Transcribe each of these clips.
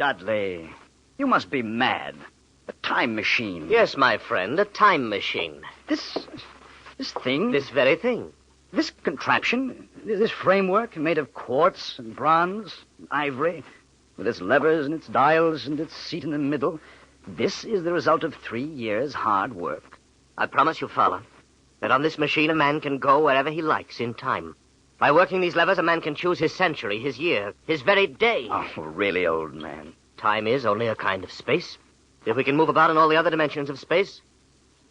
Dudley, you must be mad. A time machine. Yes, my friend, a time machine. This thing? This very thing. This contraption? This framework made of quartz and bronze and ivory, with its levers and its dials and its seat in the middle. This is the result of 3 years' hard work. I promise you, Fowler, that on this machine a man can go wherever he likes in time. By working these levers, a man can choose his century, his year, his very day. Oh, really, old man. Time is only a kind of space. If we can move about in all the other dimensions of space,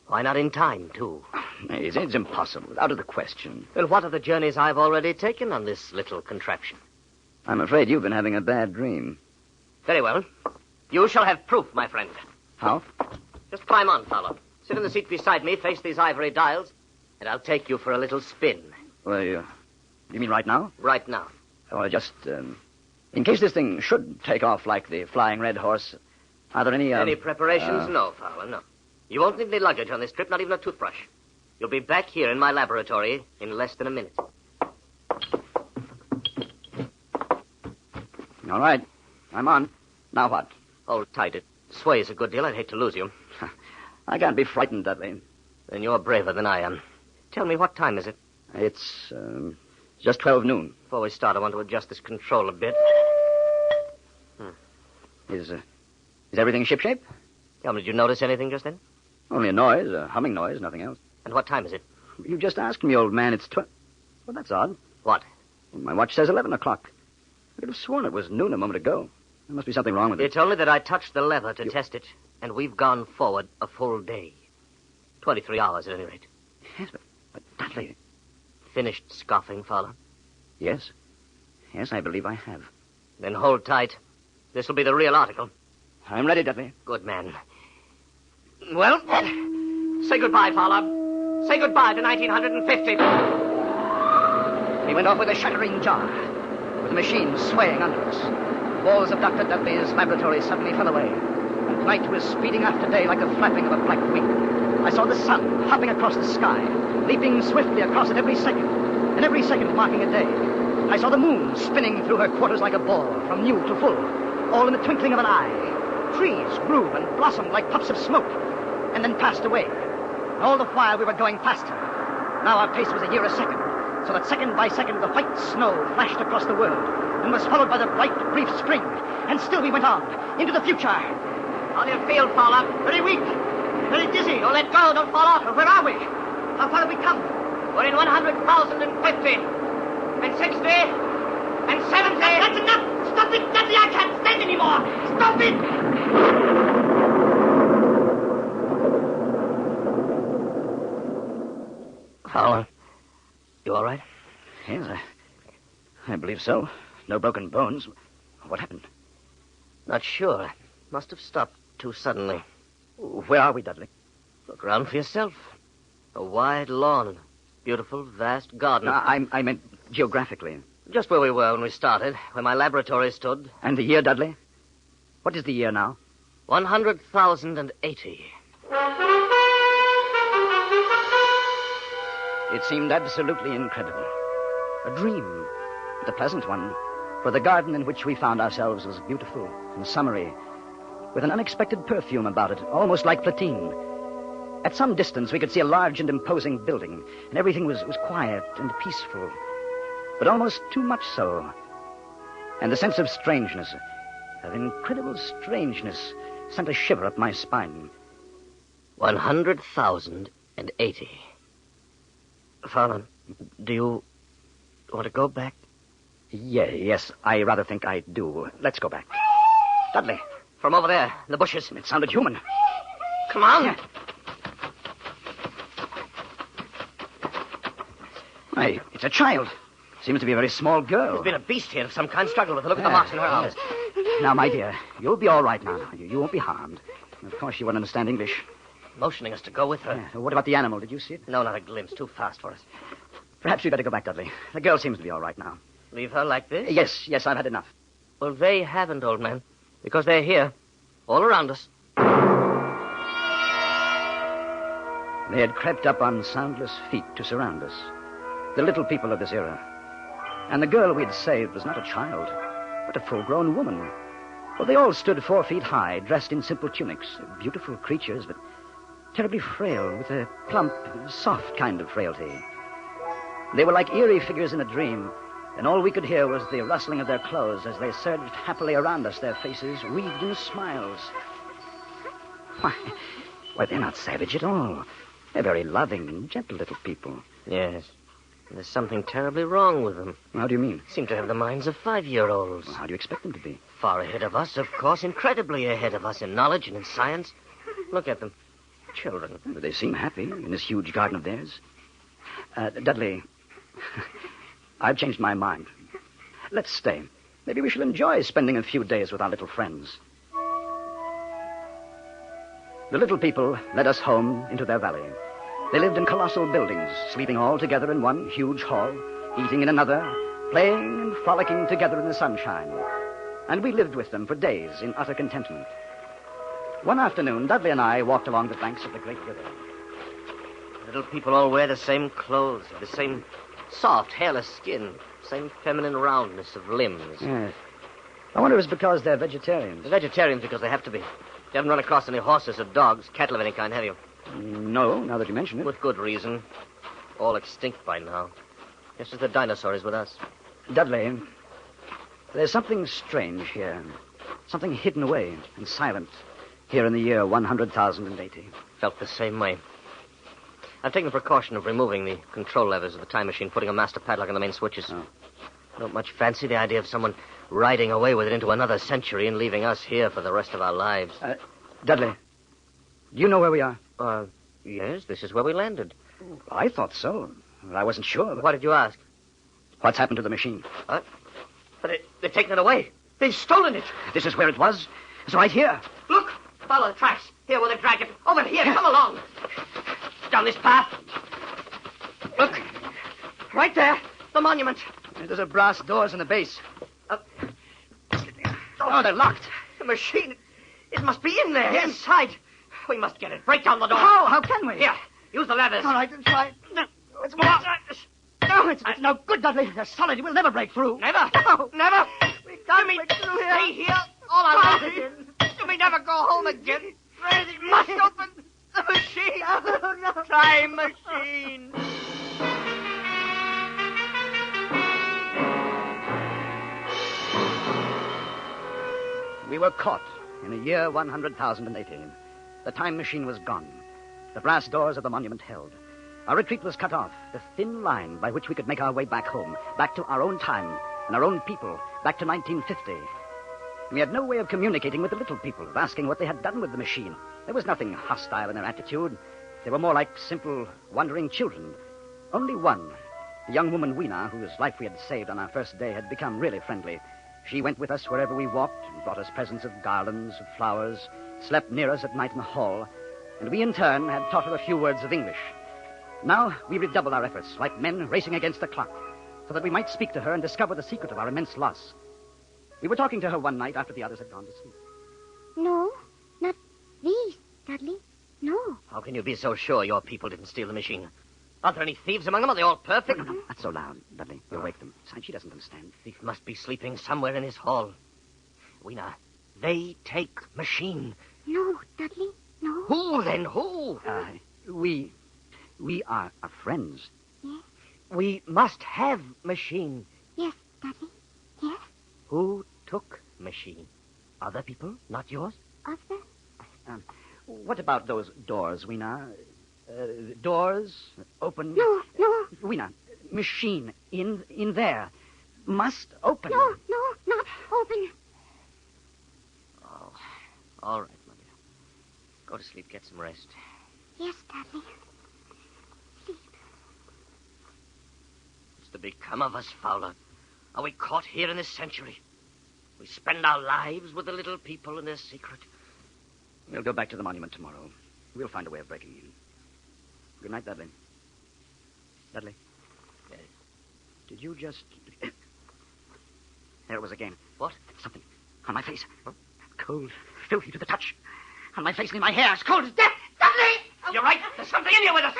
why not in time, too? It's impossible. Out of the question. Well, what are the journeys I've already taken on this little contraption? I'm afraid you've been having a bad dream. Very well. You shall have proof, my friend. How? Just climb on, Fowler. Sit in the seat beside me, face these ivory dials, and I'll take you for a little spin. Well, you mean right now? Right now. Well, just, in case this thing should take off like the Flying Red Horse, are there any, Any preparations? No, Fowler, no. You won't need any luggage on this trip, not even a toothbrush. You'll be back here in my laboratory in less than a minute. All right. I'm on. Now what? Hold tight. It sways a good deal. I'd hate to lose you. I can't be frightened, Dudley. Then you're braver than I am. Tell me, what time is it? It's, just 12 noon. Before we start, I want to adjust this control a bit. Is everything shipshape? Tell me, did you notice anything just then? Only a noise, a humming noise, nothing else. And what time is it? You just asked me, old man. It's 12... Well, that's odd. What? My watch says 11 o'clock. I could have sworn it was noon a moment ago. There must be something wrong with it. It's only that I touched the lever to test it, and we've gone forward a full day. 23 hours, at any rate. Yes, but Dudley... Finished scoffing, Fowler? Yes. Yes, I believe I have. Then hold tight. This will be the real article. I'm ready, Dudley. Good man. Well, say goodbye, Fowler. Say goodbye to 1950. He went off with a shattering jar, with the machine swaying under us. The walls of Dr. Dudley's laboratory suddenly fell away, and night was speeding after day like the flapping of a black wing. I saw the sun hopping across the sky, leaping swiftly across it every second, and every second marking a day. I saw the moon spinning through her quarters like a ball, from new to full, all in the twinkling of an eye. Trees grew and blossomed like puffs of smoke, and then passed away. And all the while we were going faster. Now our pace was a year a second, so that second by second the white snow flashed across the world, and was followed by the bright, brief spring. And still we went on, into the future. How do you feel, Fowler? Very weak, very dizzy. Don't let go, don't fall off. Where are we? How far have we come? We're in 100,050, and 60, and 70. That's enough! Stop it, Dudley! I can't stand anymore! Stop it! Fowler, you all right? Yes, I believe so. No broken bones. What happened? Not sure. Must have stopped too suddenly. Where are we, Dudley? Look around for yourself. A wide lawn. Beautiful, vast garden. No, I meant geographically. Just where we were when we started, where my laboratory stood. And the year, Dudley? What is the year now? 100,080. It seemed absolutely incredible. A dream, but a pleasant one, for the garden in which we found ourselves was beautiful and summery, with an unexpected perfume about it, almost like platine. At some distance, we could see a large and imposing building, and everything was quiet and peaceful, but almost too much so. And the sense of strangeness, of incredible strangeness, sent a shiver up my spine. 100,080. Fowler, do you want to go back? Yes, I rather think I do. Let's go back. Dudley. From over there, in the bushes. It sounded human. Come on. Yeah. Why, it's a child. Seems to be a very small girl. There's been a beast here of some kind, struggled with. Look at the marks in her arms. Now, my dear, you'll be all right now. You won't be harmed. Of course, you won't understand English. Motioning us to go with her. Yeah. What about the animal? Did you see it? No, not a glimpse. Too fast for us. Perhaps we'd better go back, Dudley. The girl seems to be all right now. Leave her like this? Yes, I've had enough. Well, they haven't, old man. Because they're here. All around us. They had crept up on soundless feet to surround us. The little people of this era. And the girl we'd saved was not a child, but a full-grown woman. Well, they all stood 4 feet high, dressed in simple tunics. Beautiful creatures, but terribly frail, with a plump, soft kind of frailty. They were like eerie figures in a dream, and all we could hear was the rustling of their clothes as they surged happily around us, their faces wreathed in smiles. Why, they're not savage at all. They're very loving and gentle little people. Yes. There's something terribly wrong with them. How do you mean? Seem to have the minds of 5-year-olds. Well, how do you expect them to be? Far ahead of us, of course, incredibly ahead of us in knowledge and in science. Look at them. Children. They seem happy in this huge garden of theirs. Dudley, I've changed my mind. Let's stay. Maybe we shall enjoy spending a few days with our little friends. The little people led us home into their valley. They lived in colossal buildings, sleeping all together in one huge hall, eating in another, playing and frolicking together in the sunshine. And we lived with them for days in utter contentment. One afternoon, Dudley and I walked along the banks of the great river. Little people all wear the same clothes, the same soft, hairless skin, same feminine roundness of limbs. Yes. I wonder if it's because they're vegetarians. They're vegetarians because they have to be. You haven't run across any horses or dogs, cattle of any kind, have you? No, now that you mention it. With good reason. All extinct by now. Just as the dinosaur is with us. Dudley, there's something strange here. Something hidden away and silent here in the year 100,080. Felt the same way. I've taken the precaution of removing the control levers of the time machine, putting a master padlock on the main switches. Oh. I don't much fancy the idea of someone riding away with it into another century and leaving us here for the rest of our lives. Dudley, do you know where we are? Yes, this is where we landed. I thought so. I wasn't sure. What did you ask? What's happened to the machine? What? But they've taken it away. They've stolen it. This is where it was. It's right here. Look, follow the tracks. Here where they dragged it. Over here, come along. Down this path. Look, right there, the monument. There's a brass doors in the base. Oh, they're locked. The machine, it must be in there, inside. We must get it. Break down the door. How can we? Here, use the levers. All right, try. It's more. No, it's no good, Dudley. They're solid. We'll never break through. Never? No. Never? We can't break through here. Stay here all our lives. You may never go home again. You must open the machine. No. Time machine. We were caught in the year 100,018. The time machine was gone. The brass doors of the monument held. Our retreat was cut off, the thin line by which we could make our way back home, back to our own time and our own people, back to 1950. We had no way of communicating with the little people, of asking what they had done with the machine. There was nothing hostile in their attitude. They were more like simple, wandering children. Only one, the young woman Weena, whose life we had saved on our first day, had become really friendly. She went with us wherever we walked and brought us presents of garlands, of flowers, slept near us at night in the hall, and we in turn had taught her a few words of English. Now we redoubled our efforts, like men racing against the clock, so that we might speak to her and discover the secret of our immense loss. We were talking to her one night after the others had gone to sleep. No, not these, Dudley. No. How can you be so sure your people didn't steal the machine? Aren't there any thieves among them? Are they all perfect? No, not so loud, Dudley. You'll wake them. Besides, she doesn't understand. Thief must be sleeping somewhere in his hall. Weena, they take machine. No, Dudley, no. Who then? Who? We are friends. Yes, We must have machine. yes, Dudley, yes. Who took machine? Other people, not yours? Other? What about those doors, Weena? Doors open. No. Weena, machine in there must open. No, not open. Oh, all right, my dear. Go to sleep, get some rest. Yes, Dudley. Sleep. What's to become of us, Fowler? Are we caught here in this century? We spend our lives with the little people and their secret. We'll go back to the monument tomorrow. We'll find a way of breaking in. Good night, Dudley. Dudley? Yes. Did you just... There it was again. What? Something on my face. Huh? Cold, filthy to the touch. On my face and in my hair. It's cold as death. Dudley! You're right. There's something in here with us.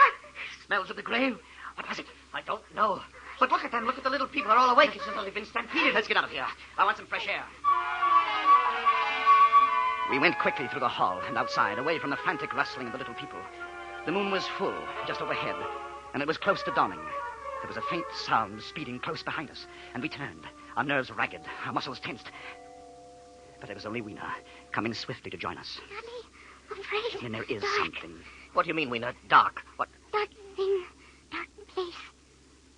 Smells of the grave. What was it? I don't know. But look at them. Look at the little people. They're all awake. It's as though they've been stampeded. Let's get out of here. I want some fresh air. We went quickly through the hall and outside, away from the frantic rustling of the little people. The moon was full, just overhead, and it was close to dawning. There was a faint sound speeding close behind us, and we turned, our nerves ragged, our muscles tensed. But it was only Weena, coming swiftly to join us. Daddy, I'm afraid. And there is Dark. something. What do you mean, Weena? Dark? What? Dark thing. Dark place.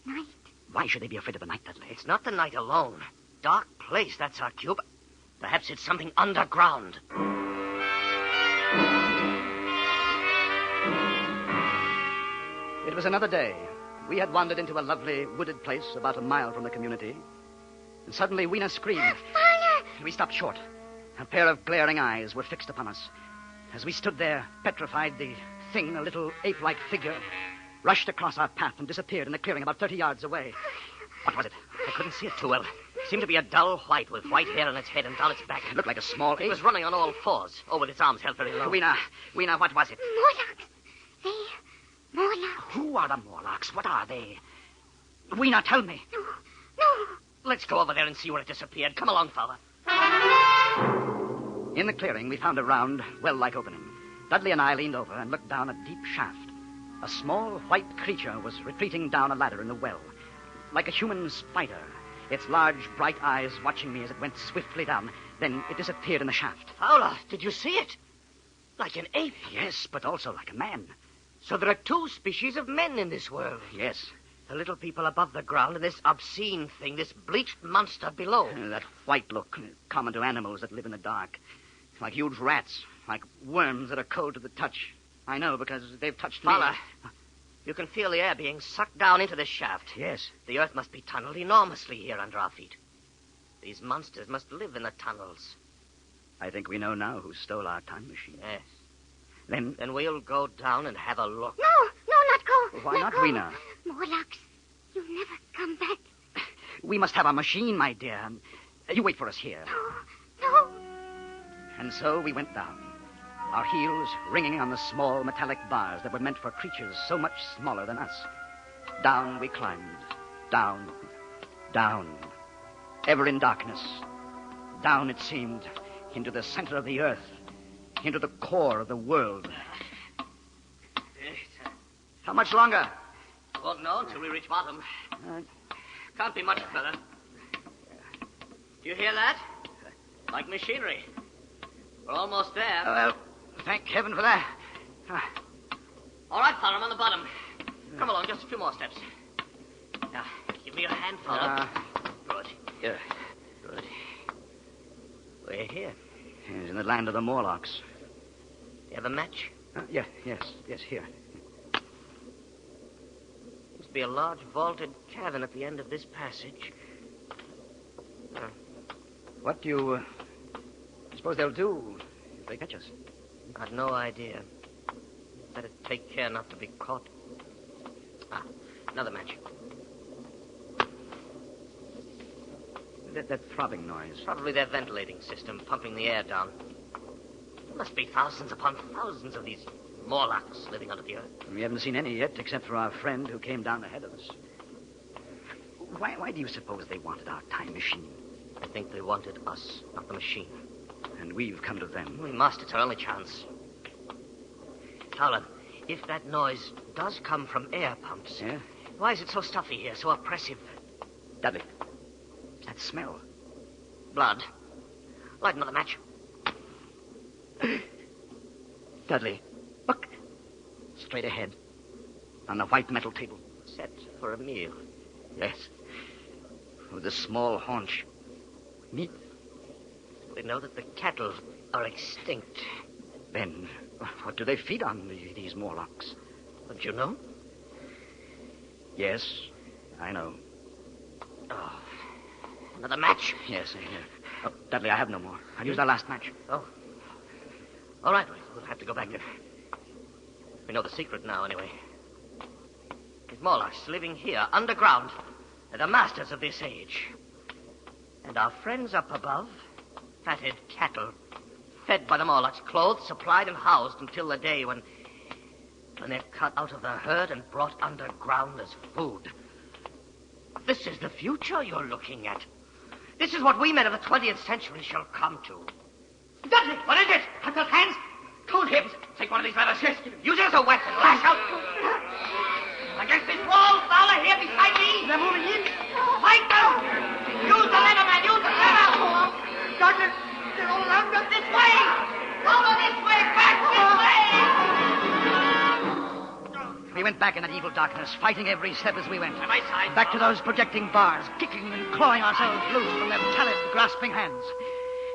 Night. Why should they be afraid of the night, Dudley? It's not the night alone. Dark place, that's our cue. Perhaps it's something underground. It was another day. We had wandered into a lovely wooded place about a mile from the community. And suddenly Weena screamed. Fire! We stopped short. A pair of glaring eyes were fixed upon us. As we stood there, petrified, the thing, a little ape-like figure, rushed across our path and disappeared in a clearing about 30 yards away. What was it? I couldn't see it too well. It seemed to be a dull white with white hair on its head and down its back. It looked like a small It ape. was running on all fours, with its arms held very low. Weena, what was it? Morlocks. Morlocks. Who are the Morlocks? What are they? Weena, tell me. No. Let's go over there and see where it disappeared. Come along, fella. In the clearing, we found a round, well-like opening. Dudley and I leaned over and looked down a deep shaft. A small white creature was retreating down a ladder in the well, like a human spider, its large, bright eyes watching me as it went swiftly down. Then it disappeared in the shaft. Fowler, did you see it? Like an ape. Yes, but also like a man. So there are two species of men in this world. Yes. The little people above the ground and this obscene thing, this bleached monster below. That white look, common to animals that live in the dark. Like huge rats, like worms that are cold to the touch. I know, because they've touched me. Fowler, you can feel the air being sucked down into this shaft. Yes. The earth must be tunneled enormously here under our feet. These monsters must live in the tunnels. I think we know now who stole our time machine. Yes. Then we'll go down and have a look. No, not go. Why not, Weena? Morlocks. You'll never come back. We must have our machine, my dear. You wait for us here. No. And so we went down, our heels ringing on the small metallic bars that were meant for creatures so much smaller than us. Down we climbed. Down. Down. Ever in darkness. Down, it seemed, into the center of the earth. Into the core of the world. How much longer? Won't know until we reach bottom. Can't be much further. Do you hear that? Like machinery. We're almost there. Well, thank heaven for that. All right, fella, I'm on the bottom. Come along, just a few more steps. Now, give me your hand, fella. Good. Yeah. Good. We're here. Yes, in the land of the Morlocks. You have a match? Yes, here. Must be a large vaulted cavern at the end of this passage. What do you suppose they'll do if they catch us? I've no idea. Better take care not to be caught. Another match. That throbbing noise. Probably their ventilating system, pumping the air down. There must be thousands upon thousands of these Morlocks living under the earth. We haven't seen any yet, except for our friend who came down ahead of us. Why do you suppose they wanted our time machine? I think they wanted us, not the machine. And we've come to them. We must. It's our only chance. Fowler, if that noise does come from air pumps... Yeah? Why is it so stuffy here, so oppressive? Dudley, that smell. Blood. Light another match. Dudley, look. Straight ahead. On the white metal table. Set for a meal. Yes. With a small haunch. Meat. We know that the cattle are extinct. Then, what do they feed on, these Morlocks? Don't you know? Yes, I know. Oh, another match? Yes, here. Oh, Dudley, I have no more. I used our last match. Oh. All right, we'll have to go back there. We know the secret now, anyway. These Morlocks living here, underground, are the masters of this age. And our friends up above, fatted cattle, fed by the Morlocks, clothed, supplied, and housed until the day when they're cut out of the herd and brought underground as food. This is the future you're looking at. This is what we men of the 20th century shall come to. Dudley! What is it? I've got hands. Cold hips. Take one of these levers. Use it as a weapon. Lash out. Against this wall, Fowler, here beside me. They're moving in. Fight them! Use the lever, man! Use the lever! Doctor, they're all around us. This way! Fowler, this way! Back this way! We went back in that evil darkness, fighting every step as we went. By my side. Back to those projecting bars, kicking and clawing ourselves loose from their taloned, grasping hands.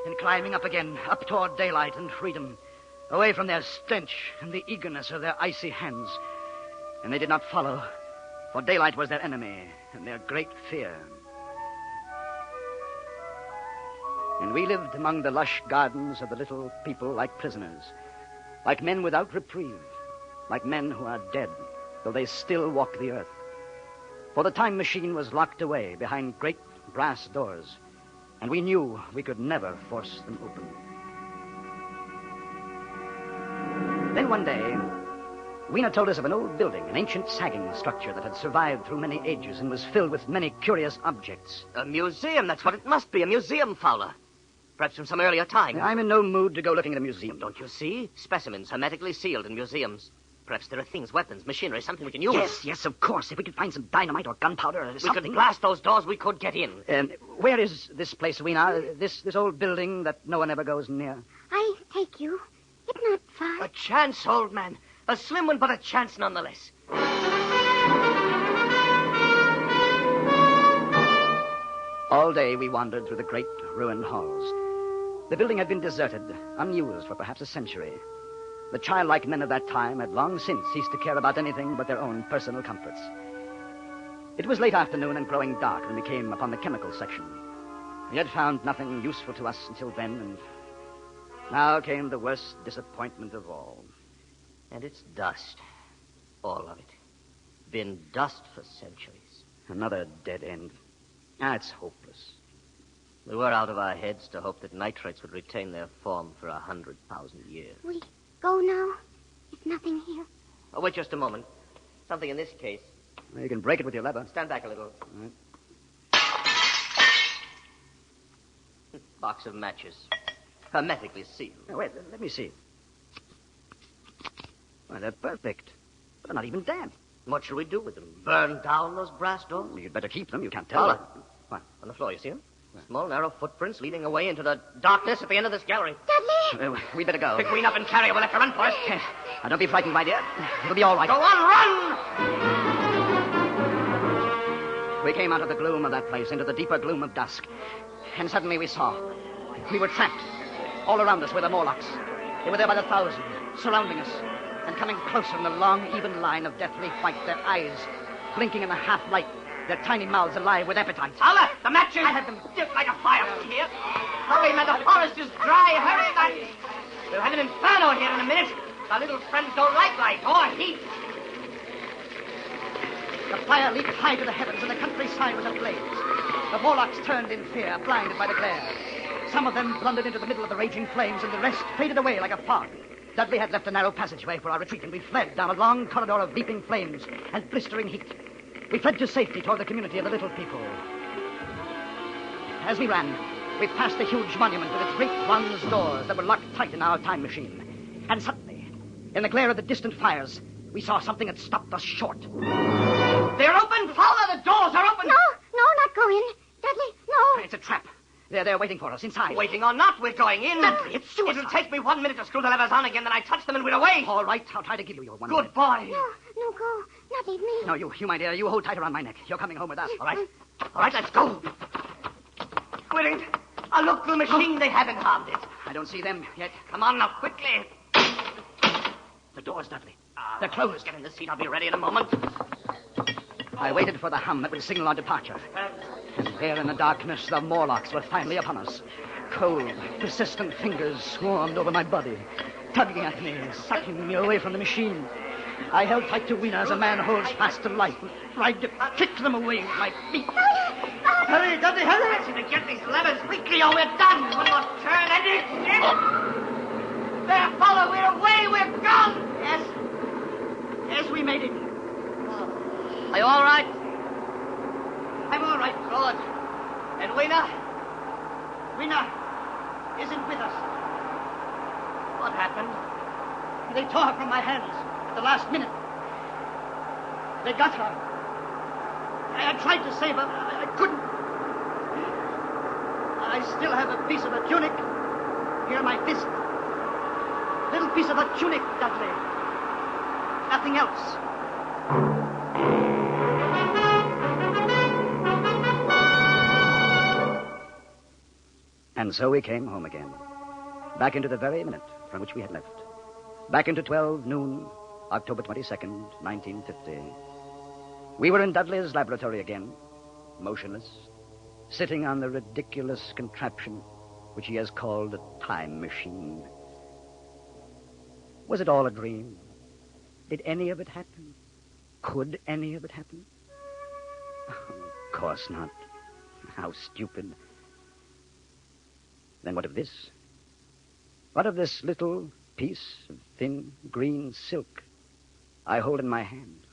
And climbing up again, up toward daylight and freedom, away from their stench and the eagerness of their icy hands. And they did not follow, for daylight was their enemy and their great fear. And we lived among the lush gardens of the little people like prisoners, like men without reprieve, like men who are dead, though they still walk the earth. For the time machine was locked away behind great brass doors, and we knew we could never force them open. Then one day, Weena told us of an old building, an ancient sagging structure that had survived through many ages and was filled with many curious objects. A museum, that's what it must be. A museum, Fowler. Perhaps from some earlier time. I'm in no mood to go looking at a museum. Don't you see? Specimens hermetically sealed in museums. Perhaps there are things, weapons, machinery, something we can use. Yes, of course. If we could find some dynamite or gunpowder or something. We could blast those doors, we could get in. Where is this place, Weena? This old building that no one ever goes near? I take you. It's not far. A chance, old man. A slim one, but a chance nonetheless. All day we wandered through the great ruined halls. The building had been deserted, unused for perhaps a century. The childlike men of that time had long since ceased to care about anything but their own personal comforts. It was late afternoon and growing dark when we came upon the chemical section. We had found nothing useful to us until then, and now came the worst disappointment of all. And it's dust. All of it. Been dust for centuries. Another dead end. It's hopeless. We were out of our heads to hope that nitrates would retain their form for 100,000 years. We go now? There's nothing here. Oh, wait just a moment. Something in this case. You can break it with your lever. Stand back a little. Right. Box of matches. Hermetically sealed. Oh, wait, let me see. Well, they're perfect. But they're not even damp. What shall we do with them? Burn down those brass doors? Well, you'd better keep them. You can't tell. Fowler. What? On the floor, you see them? Small, narrow footprints leading away into the darkness at the end of this gallery. Dudley! We'd better go. Pick Ween up and carry her. We'll have to run for it. Now, don't be frightened, my dear. It'll be all right. Go on, run! We came out of the gloom of that place into the deeper gloom of dusk. And suddenly we saw. We were trapped. All around us were the Morlocks. They were there by the thousand, surrounding us, and coming closer in the long, even line of deathly white, their eyes blinking in the half-light, their tiny mouths alive with appetite. Fowler, the matches! I had them dipped like a fire here. Hurry, man, the forest is dry. Hurry, man. We'll have an inferno here in a minute. Our little friends don't like light or heat. The fire leaped high to the heavens, and the countryside was ablaze. The Morlocks turned in fear, blinded by the glare. Some of them blundered into the middle of the raging flames, and the rest faded away like a fog. Dudley had left a narrow passageway for our retreat, and we fled down a long corridor of leaping flames and blistering heat. We fled to safety toward the community of the little people. As we ran, we passed the huge monument with its great bronze doors that were locked tight in our time machine. And suddenly, in the glare of the distant fires, we saw something that stopped us short. They're open, Fowler! The doors are open! No, not go in. Dudley, no. It's a trap. They're there waiting for us inside. Waiting or not, we're going in. Dudley, it's suicide. It'll take me 1 minute to screw the levers on again, then I touch them and we're away. All right, I'll try to give you your 1 Good minute. boy. No, go. Not leave me. No, you, my dear, you hold tight around my neck. You're coming home with us. All right, let's go. We're in. Oh, look, the machine, they haven't harmed it. I don't see them yet. Come on now, quickly. The doors, Dudley. They're closed. Get in the seat, I'll be ready in a moment. I waited for the hum that would signal our departure. And there in the darkness, the Morlocks were finally upon us. Cold, persistent fingers swarmed over my body, tugging at me, sucking me away from the machine. I held tight to Weena as a man holds fast to life and tried to kick them away with my feet. Hurry, Dudley, hurry! I should get these levers quickly or we're done. One more turn and it's in. There, Fowler, we're away, we're gone. Yes, we made it. Are you all right? I'm all right. Good. And Weena? Weena isn't with us. What happened? They tore her from my hands at the last minute. They got her. I tried to save her. I couldn't. I still have a piece of a tunic here in my fist. Little piece of a tunic, Dudley. Nothing else. And so we came home again. Back into the very minute from which we had left. Back into 12 noon, October 22nd, 1950. We were in Dudley's laboratory again, motionless, sitting on the ridiculous contraption which he has called a time machine. Was it all a dream? Did any of it happen? Could any of it happen? Oh, of course not. How stupid. Then what of this? What of this little piece of thin green silk I hold in my hand?